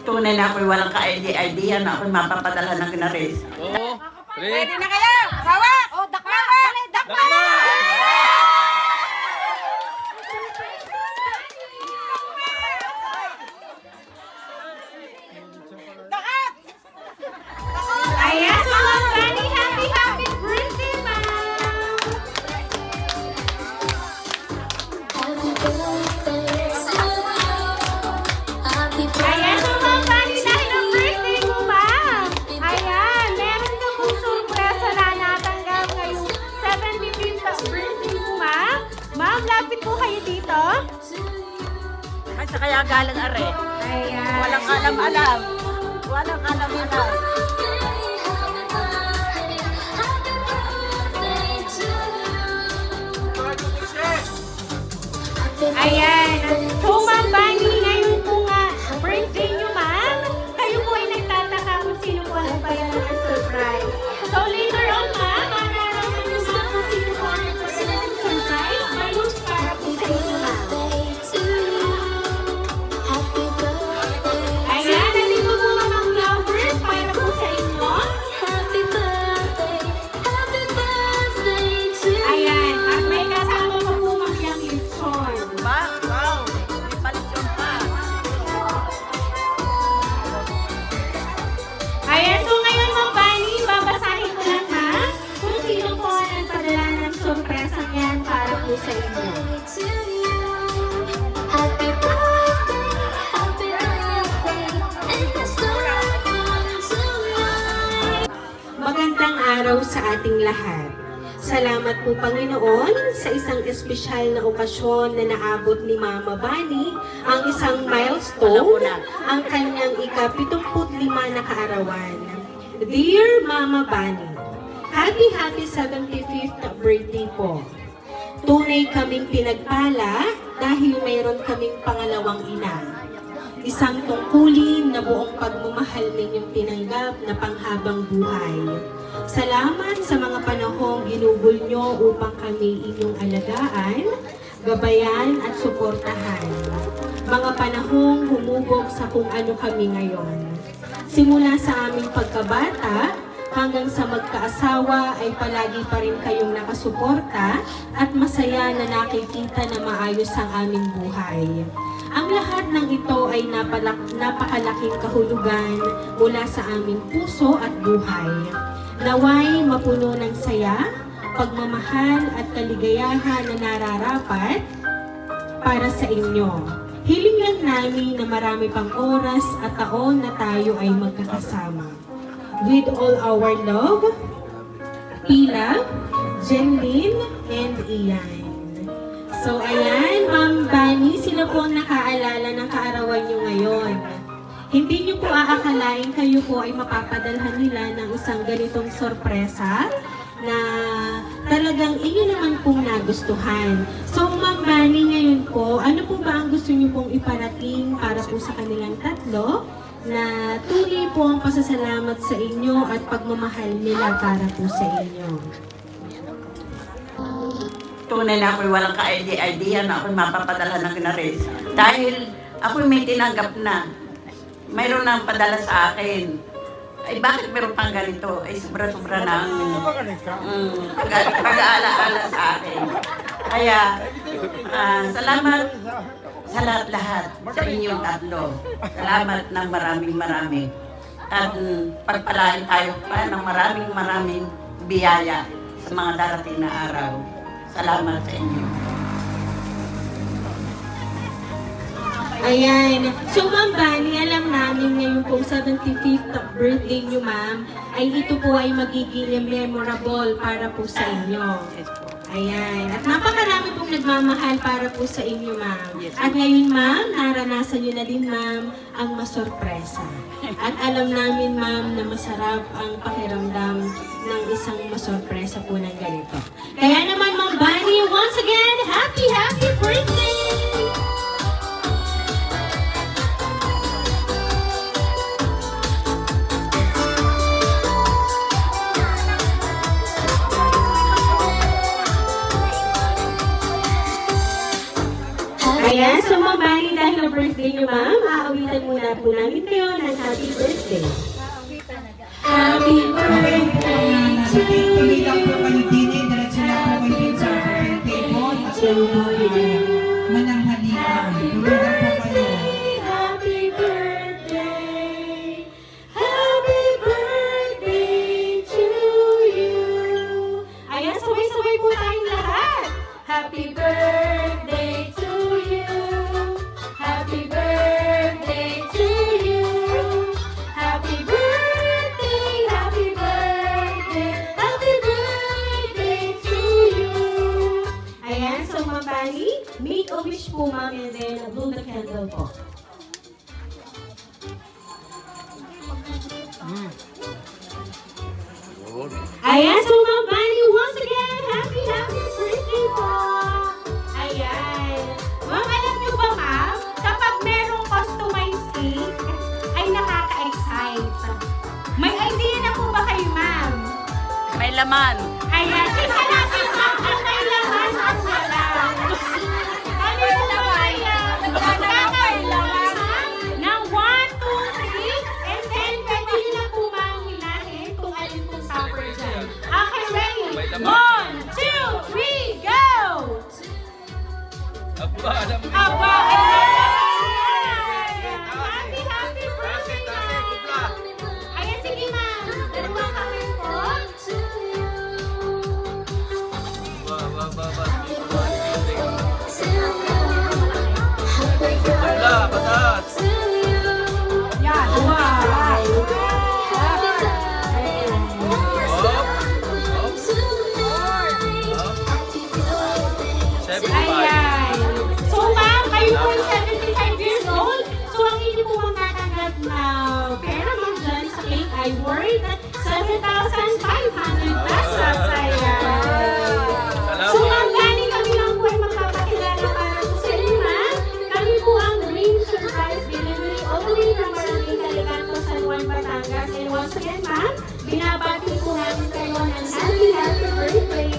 Tunay na ako'y walang ka-idea na ako'y mapapadala ng ginaris. Oo. Ready na kayo? Hawak! Oh, dakma! Dali, dakma! Dakat! Ayan, so Ma'am Bunny, happy birthday, ma'am! Ayan, so Ma'am Bunny, dahil ang birthday mo, ma'am. Ayan, meron ka pong surpresa na natanggap ngayong 75th birthday mo, ma'am. Ma'am, lapit po kayo dito. Ay, sa kaya galang are. Ayan. Walang alam-alam. Walang alam-alam. Ayan. So, Ma'am Bunny, ngayon po nga, birthday niyo, ma'am. Kayo po ay nagtataka kung sino po ang nagbayad ng surprise. So, later on, ma'am, mararaman niyo, ma'am, kung sino po ang nagbayad ng surprise. May news para po sa inyo, ma'am. Ayan, nandito po mga flowers para po sa inyo. Ayan, at may kasama po po magyang lipson. Ba? Wow! May palisyon pa. Ayan, so ngayon, Ma'am Bunny, babasahin ko lang, ma'am, kung sino po ang nagpadala ng sorpresa yan para po sa inyo. Magandang araw sa ating lahat. Salamat po Panginoon sa isang espesyal na okasyon na naabot ni Mama Bunny ang isang milestone, ang kanyang ika-75 na kaarawan. Dear Mama Bunny, happy 75th birthday po. Tunay kaming pinagpala dahil mayroon kaming pangalawang ina. Isang tungkulin na buong pagmamahal ninyong tinanggap na panghabang buhay. Salamat sa mga panahong ginugol nyo upang kami inyong alagaan, gabayan at suportahan. Mga panahong humubog sa kung ano kami ngayon. Simula sa aming pagkabata hanggang sa magkaasawa ay palagi pa rin kayong nakasuporta at masaya na nakikita na maayos ang aming buhay. Ang lahat ng ito ay napakalaking kahulugan mula sa aming puso at buhay. Naway mapuno ng saya, pagmamahal at kaligayahan na nararapat para sa inyo. Hiling lang namin na marami pang oras at taon na tayo ay magkakasama. With all our love, Pila, Jenlyn, and Ian. So ayan, Ma'am Bunny, sila po ang nakaalala ng kaarawan nyo ngayon. Hindi nyo po aakalain kayo po ay mapapadalhan nila ng isang ganitong sorpresa na talagang inyo naman pong nagustuhan. So Ma'am Bunny, ngayon po, ano po ba ang gusto nyo pong iparating para po sa kanilang tatlo na tuloy po ang pasasalamat sa inyo at pagmamahal nila para po sa inyo? Tunay na ako'y walang ka-idea na ako'y mapapadala ng ginaris. Dahil ako'y may tinanggap na. Mayroon nang padala sa akin. Ay bakit meron pang ganito? Ay sobra-sobra na ang pag-aala-ala sa akin. Kaya salamat sa lahat-lahat sa inyong tatlo. Salamat ng maraming. At pagpalain tayo pa ng maraming biyaya sa mga darating na araw. Salamat sa inyo. Ayan. So, Ma'am Bunny, alam namin ngayon pong 75th birthday niyo, ma'am, ay ito po ay magiging memorable para po sa inyo. Ayan. At napakarami pong nagmamahal para po sa inyo, ma'am. At ngayon, ma'am, naranasan niyo na din, ma'am, ang masorpresa. At alam namin, ma'am, na masarap ang pakiramdam ng isang masorpresa po ng ganito. Kaya naman, Ma'am Bunny, once again, happy birthday! Ayan, so Ma'am Bunny, dahil na birthday niyo, ma'am, aawitan muna bigyan po namin kayo ng happy birthday. Happy birthday to Tuloy you. lang po kayo din eh, diretso lang po kayo din sa birthday po at mananghalian. Tuloy lang po kayo. Happy birthday. Happy birthday to you. Ayan, sabay-sabay po tayong lahat. Happy birthday to you. Happy birthday to you. Happy birthday, happy birthday, happy birthday to you. Ayan, so Ma'am Bani, make a wish po ma'am and then blow the candle po. Ayan, so Ma'am Bani, once again, happy birthday po! Ayan. Ma'am, alam niyo ba ma'am, kapag merong customized cake, ay nakaka-excite. May idea na po ba kayo ma'am? May laman. Ayan, tingnan natin ma'am kung may laman at wala. Kami po ba kaya magkakailangan ng 1, 2, 3, and then pwede nyo na po ma'am hilahin kung alin pong topper dyan. Okay, ready? 1, 2, 3, go! Aba, happy birthday ma'am! Ayan, sige ma'am. Dalawang kamay po. Yan, wow! Ayan. So ma'am, kayo po ay 75 years old. So ang hindi po magtatanggap na pera ma'am dyan sa cake ay worth 7,500 pesos. Ayan. So ma'am, gani kami lang po ay magpapakilala para po sa inyo ma'am. Kami po ang Dream Surprise Delivery all the way from Barangay Calicanto, San Juan, Batangas. And once again ma'am, binabati po namin kayo ng happy birthday.